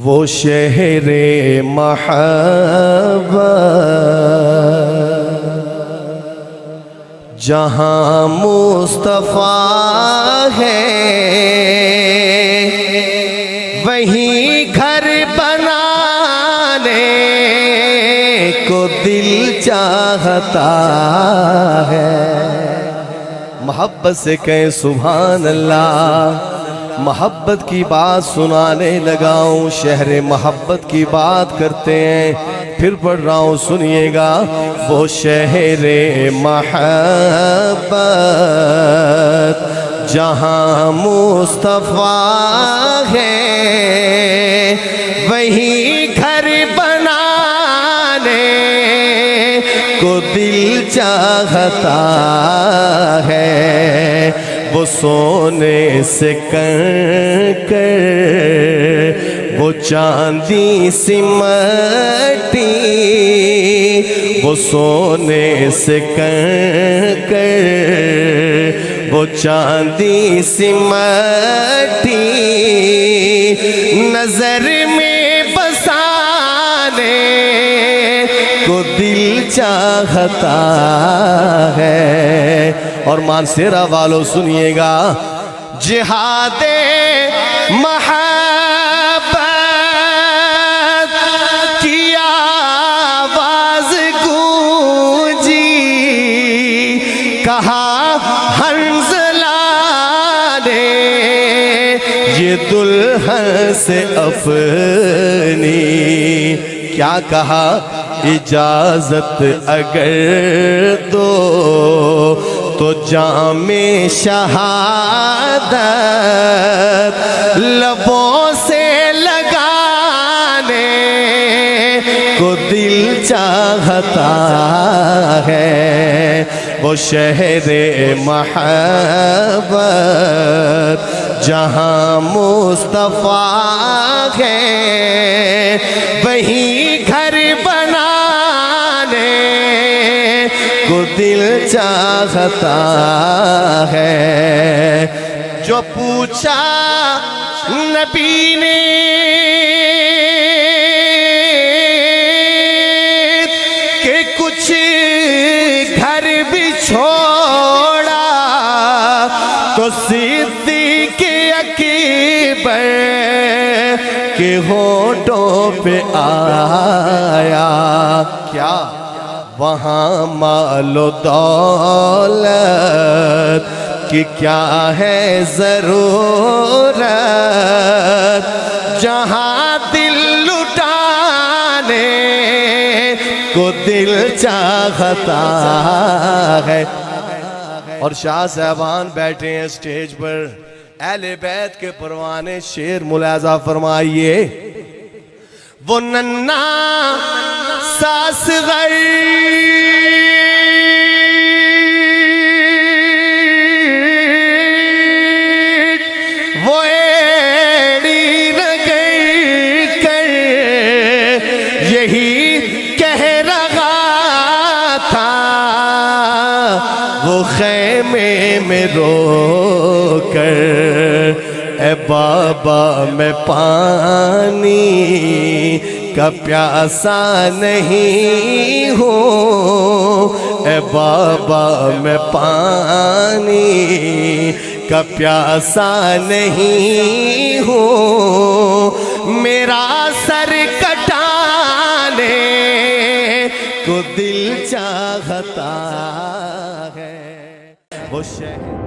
وہ شہر محبت جہاں مصطفیٰ ہے وہیں گھر بنانے کو دل چاہتا ہے۔ محبت سے کہیں سبحان اللہ۔ محبت کی بات سنانے لگا ہوں، شہر محبت کی بات کرتے ہیں، پھر پڑھ رہا ہوں سنیے گا۔ وہ شہر محبت جہاں مصطفیٰ ہے وہیں گھر بنانے کو دل چاہتا ہے۔ وہ سونے سے کنکر وہ چاندی سی مٹی، وہ سونے سے کنکر وہ چاندی سی مٹی نظر میں بسانے کو دل چاہتا ہے۔ اور مانسیرا والوں سنیے گا۔ جہاد محبت کی آواز گونجی، کہا حنظلہ نے یہ دلہن سے اپنی، کیا کہا؟ اجازت اگر دو تو جام شہادت لبوں سے لگانے کو دل چاہتا ہے۔ وہ شہر محبت جہاں مصطفیٰ ہے وہیں گھر بنانے کو دل چاہتا ہے۔ جو پوچھا نبی نے کہ کچھ گھر بھی چھوڑا تو صدیق اکبر کے ہونٹوں پہ آیا، کیا؟ وہاں مال و دولت کی کیا ہے ضرورت، جہاں دل لٹانے کو دل چاہتا ہے۔ اور شاہ صاحبان بیٹھے ہیں اسٹیج پر، اہل بیت کے پروانے شعر ملاحظہ فرمائیے۔ وہ ننھا ساس غر وہ ایڑی رگڑ کر یہی کہہ رہا تھا، وہ خیمے میں رو کر اے بابا میں پانی کا پیاسا نہیں ہوں، اے بابا میں پانی کا پیاسا نہیں ہوں، میرا سر کٹانے کو دل چاہتا ہے۔ وہ شہر